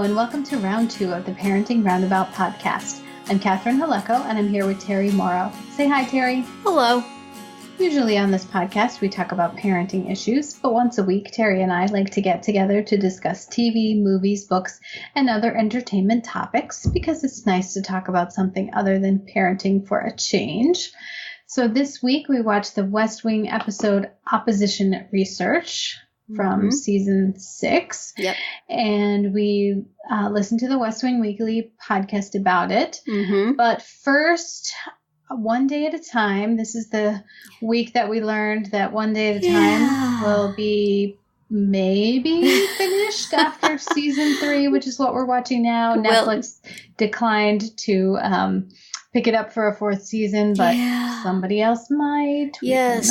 and welcome to round 2 of the Parenting Roundabout podcast. I'm Catherine Haleko, and I'm here with Terry Morrow. Say hi, Terry. Hello. Usually on this podcast, we talk about parenting issues, but once a week, Terry and I like to get together to discuss TV, movies, books, and other entertainment topics because it's nice to talk about something other than parenting for a change. So this week, we watched the West Wing episode Opposition Research from season 6. Yep. And we listened to the West Wing Weekly podcast about it. But first, one day at a time. This is the week that we learned that one day at a time will be maybe finished after season 3, which is what we're watching now. Netflix declined to pick it up for a 4th season, but somebody else might. Yes,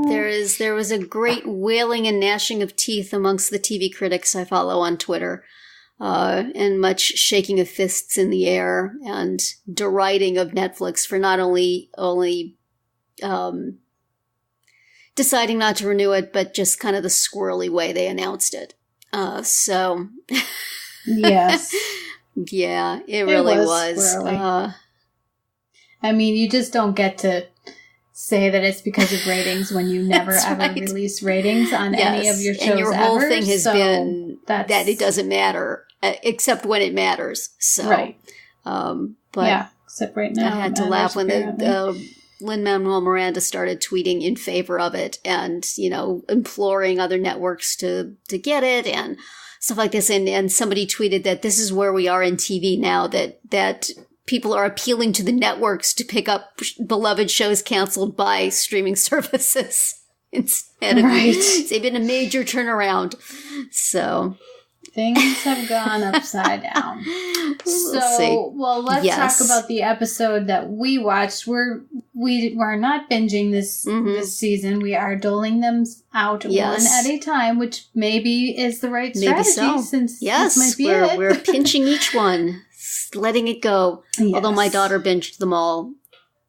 there was a great wailing and gnashing of teeth amongst the TV critics I follow on Twitter, and much shaking of fists in the air and deriding of Netflix for not only deciding not to renew it, but just kind of the squirrely way they announced it. Yes. Yeah, it really was. I mean, you just don't get to say that it's because of ratings when you never ever release ratings on any of your shows and your whole ever. thing has been that it doesn't matter, except when it matters. So, right. But except right now. I had to laugh when the Lin-Manuel Miranda started tweeting in favor of it and, imploring other networks to get it and stuff like this. And somebody tweeted that this is where we are in TV now, that people are appealing to the networks to pick up beloved shows canceled by streaming services instead of they've been a major turnaround. So things have gone upside down. Let's talk about the episode that we watched. We're not binging this season. We are doling them out one at a time, which maybe is the right strategy since this might be it. We're pinching each one. Letting it go. Yes. Although my daughter binged them all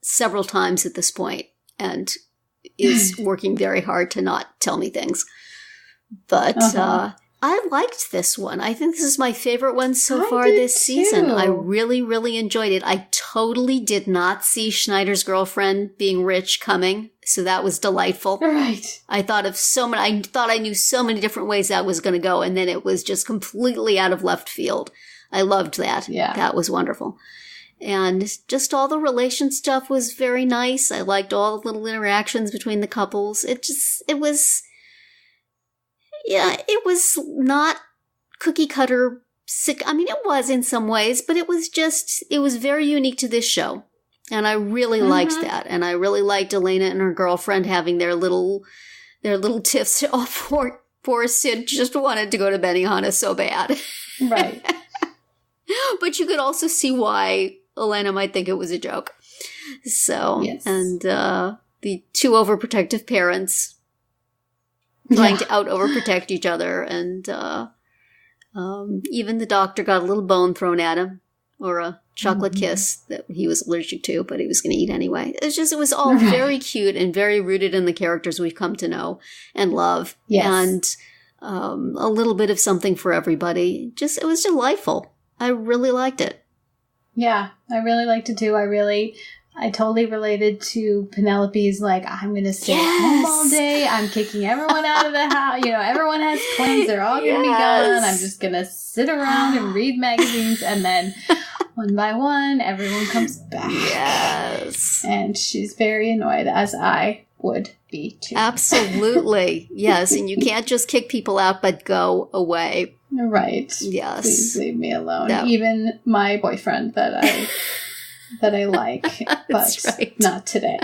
several times at this point and is working very hard to not tell me things. But I liked this one. I think this is my favorite one so far this season. I really, really enjoyed it. I totally did not see Schneider's girlfriend being rich coming, so that was delightful. Right. I thought I knew so many different ways that was going to go, and then it was just completely out of left field. I loved that. Yeah. That was wonderful. And just all the relation stuff was very nice. I liked all the little interactions between the couples. It was not cookie cutter sick. I mean, it was in some ways, but it was very unique to this show. And I really liked that. And I really liked Elena and her girlfriend having their little tiffs off for Sid just wanted to go to Benihana so bad. Right. But you could also see why Elena might think it was a joke. So, and the 2 overprotective parents trying to out-overprotect each other. And even the doctor got a little bone thrown at him, or a chocolate kiss that he was allergic to, but he was going to eat anyway. It was all very cute and very rooted in the characters we've come to know and love. Yes. And a little bit of something for everybody. It was delightful. I really liked it. Yeah, I really liked it too. I totally related to Penelope's I'm going to stay at home all day. I'm kicking everyone out of the house. Everyone has plans. They're all going to be gone. I'm just going to sit around and read magazines. And then one by one, everyone comes back. Yes. And she's very annoyed, as I would be too. Absolutely. Yes. And you can't just kick people out, but go away. Right. Yes. Please leave me alone. No. Even my boyfriend that I like, but not today.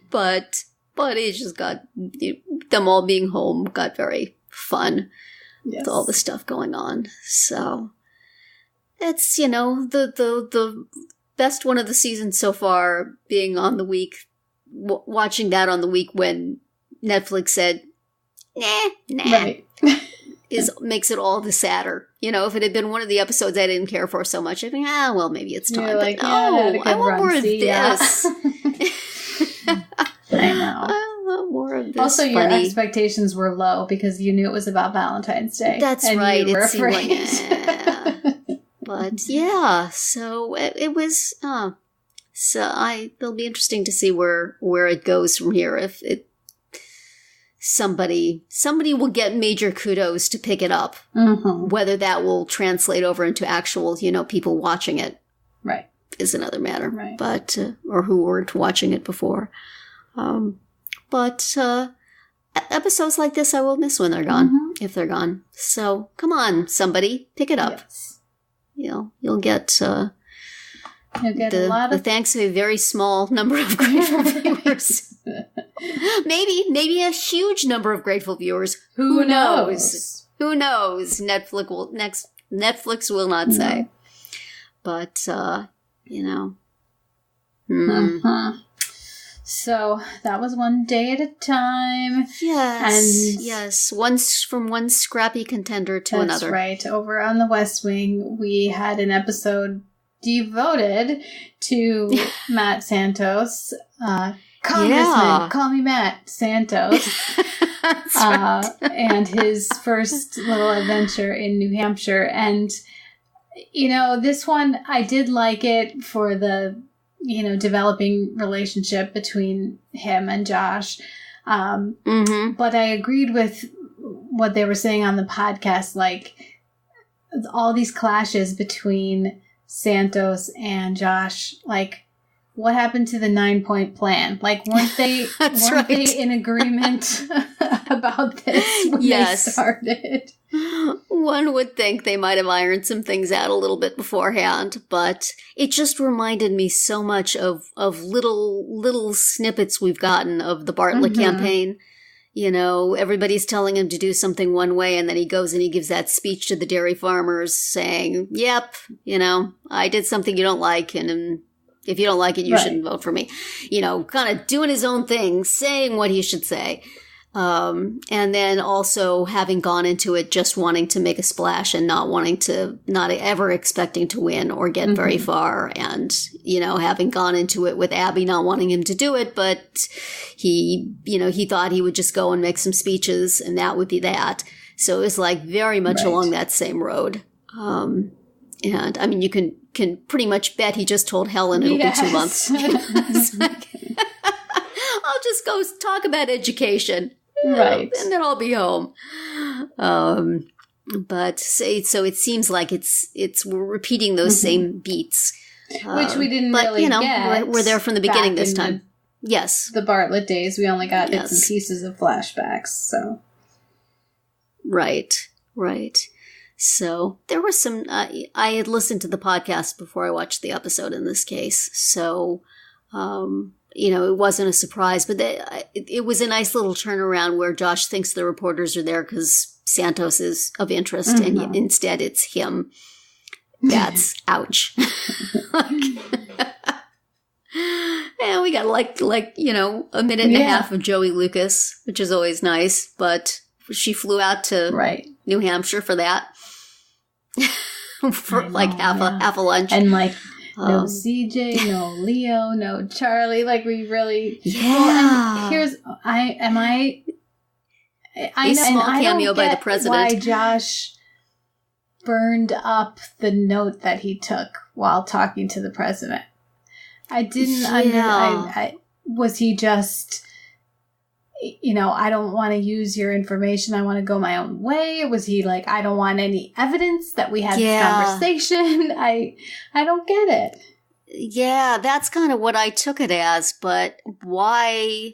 but it just got them all being home got very fun with all the stuff going on. So it's the best one of the season so far being on the week, watching that on the week when Netflix said, nah. Right. Makes it all the sadder. If it had been one of the episodes I didn't care for so much, I'd think, well, maybe it's time. But no, I want more of this. I know. I want more Also, your expectations were low because you knew it was about Valentine's Day. That's and right. You were afraid. afraid. But yeah, so it was. It'll be interesting to see where it goes from here. If somebody will get major kudos to pick it up. Mm-hmm. Whether that will translate over into actual, people watching it, right, is another matter. Right. But or who weren't watching it before. But episodes like this, I will miss when they're gone. If they're gone. So come on, somebody, pick it up. Yes. You'll get. You'll get a lot of the thanks of a very small number of grateful viewers. Maybe a huge number of grateful viewers. Who knows? Who knows? Netflix will not say. But So that was one day at a time. Yes. From one scrappy contender to another. That's right. Over on the West Wing, we had an episode devoted to Matt Santos. Congressman, call me Matt Santos. That's right. And his first little adventure in New Hampshire. And, this one, I did like it for the, developing relationship between him and Josh. But I agreed with what they were saying on the podcast, like all these clashes between Santos and Josh, like, what happened to the 9-point plan? Like, weren't they they in agreement about this when they started? One would think they might have ironed some things out a little bit beforehand, but it just reminded me so much of little snippets we've gotten of the Bartlett campaign. Everybody's telling him to do something one way, and then he goes and he gives that speech to the dairy farmers saying, yep, I did something you don't like, and if you don't like it, you shouldn't vote for me. Kind of doing his own thing, saying what he should say. And then also having gone into it just wanting to make a splash and not ever expecting to win or get very far. And, having gone into it with Abby not wanting him to do it, but he thought he would just go and make some speeches and that would be that. So it was like very much along that same road. And I mean, you can pretty much bet he just told Helen it'll be 2 months. I'll just go talk about education. Right. And then I'll be home. But so it seems like we're repeating those same beats. Which we didn't really get. We're there from the beginning this time. Yes. The Bartlett days, we only got bits and pieces of flashbacks, so. Right. So there was some, I had listened to the podcast before I watched the episode in this case. So, it wasn't a surprise, but it was a nice little turnaround where Josh thinks the reporters are there because Santos is of interest and instead it's him. That's ouch. And we got like a minute and a half of Joey Lucas, which is always nice, but she flew out to New Hampshire for that. For half a lunch. And no CJ, no Leo, no Charlie. Like we really Well, and I small cameo by the president. Why Josh burned up the note that he took while talking to the president. I didn't was he just I don't want to use your information. I want to go my own way. Was he like, I don't want any evidence that we had this conversation? I don't get it. Yeah, that's kind of what I took it as. But why?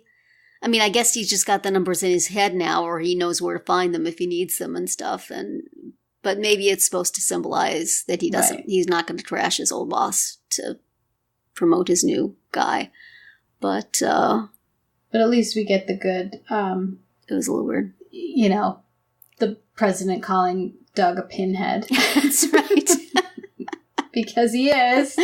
I mean, I guess he's just got the numbers in his head now, or he knows where to find them if he needs them and stuff. But maybe it's supposed to symbolize that he's not going to trash his old boss to promote his new guy. But at least we get the good. It was a little weird. The president calling Doug a pinhead. That's right. Because he is.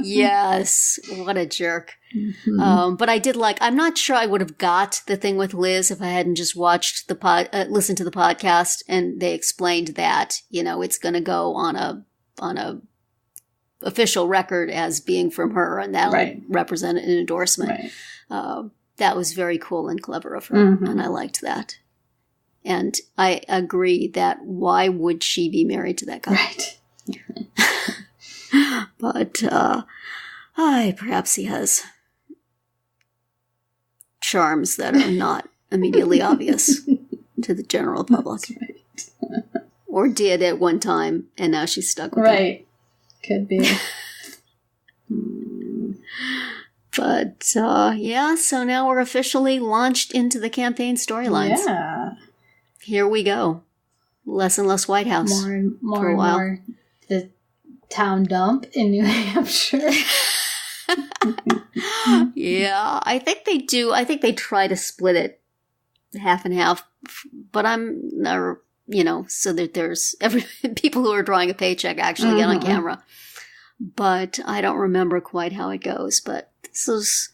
Yes. What a jerk. Mm-hmm. But I did I'm not sure I would have got the thing with Liz if I hadn't just watched listened to the podcast and they explained that, it's going to go on a official record as being from her and that'll represent an endorsement. Right. that was very cool and clever of her, and I liked that. And I agree that why would she be married to that guy? Right. But perhaps he has charms that are not immediately obvious to the general public. That's right. Or did at one time, and now she's stuck with Right. Could be. But, so now we're officially launched into the campaign storylines. Yeah. Here we go. Less and less White House. More and more the town dump in New Hampshire. Yeah, I think they do. I think they try to split it half and half, but I'm never, so that there's people who are drawing a paycheck actually get on camera. But I don't remember quite how it goes, but this is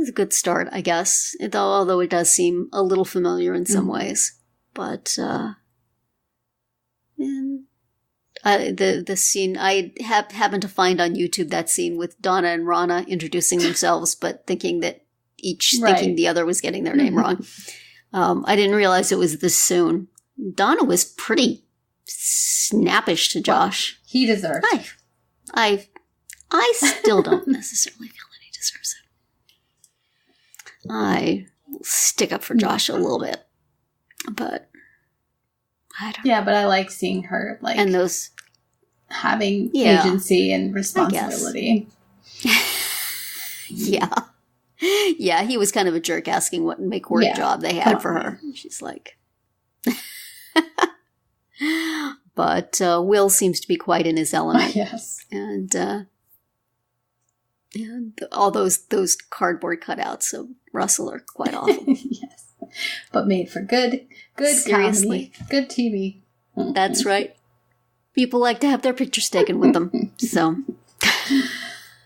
a good start, I guess. Although it does seem a little familiar in some ways. But the scene, I happened to find on YouTube that scene with Donna and Rana introducing themselves, but thinking that thinking the other was getting their name wrong. I didn't realize it was this soon. Donna was pretty snappish to Josh. Well, he deserves it. I still don't necessarily feel that he deserves it. I stick up for Josh a little bit, but I don't. Yeah, but I like seeing her and those having agency and responsibility. Yeah, he was kind of a jerk asking what McWhorter job they had for her. She's like. But Will seems to be quite in his element. Yes. And all those cardboard cutouts of Russell are quite awful. Yes. But made for good Seriously. comedy. Good TV. That's right. People like to have their pictures taken with them. So.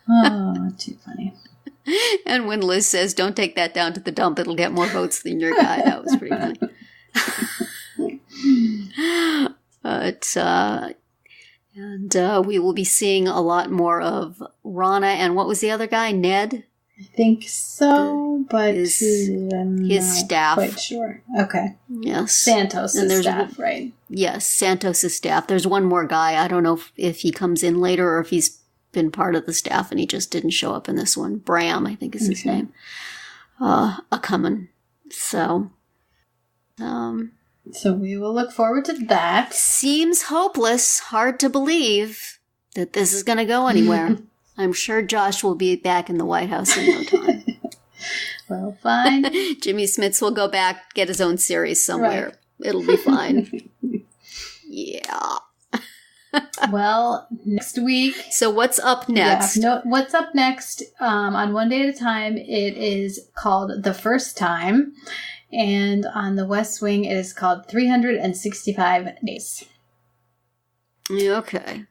Oh, too funny. And when Liz says, don't take that down to the dump, it'll get more votes than your guy. That was pretty funny. But, we will be seeing a lot more of Rana and what was the other guy? Ned? I think so, but his staff. Quite sure. Okay. Yes. Santos' staff, right? Yes, Santos' staff. There's one more guy. I don't know if he comes in later or if he's been part of the staff and he just didn't show up in this one. Bram, I think is his name. A-coming. So, So we will look forward to that. Seems hopeless, hard to believe that this is going to go anywhere. I'm sure Josh will be back in the White House in no time. Well, fine. Jimmy Smits will go back, get his own series somewhere. Right. It'll be fine. Yeah. Well, next week. So what's up next? Yeah, what's up next? On One Day at a Time, it is called The First Time. And on The West Wing, it is called 365 Days. Okay.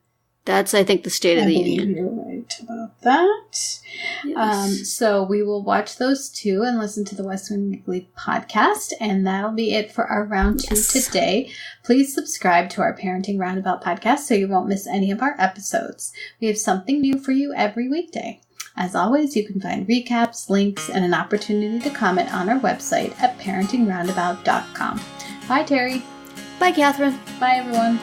That's, I think, the State of the Union. You're right about that. Yes. So we will watch those two and listen to the West Wing Weekly podcast. And that'll be it for our round 2 today. Please subscribe to our Parenting Roundabout podcast so you won't miss any of our episodes. We have something new for you every weekday. As always, you can find recaps, links, and an opportunity to comment on our website at parentingroundabout.com. Bye, Terry. Bye, Catherine. Bye, everyone.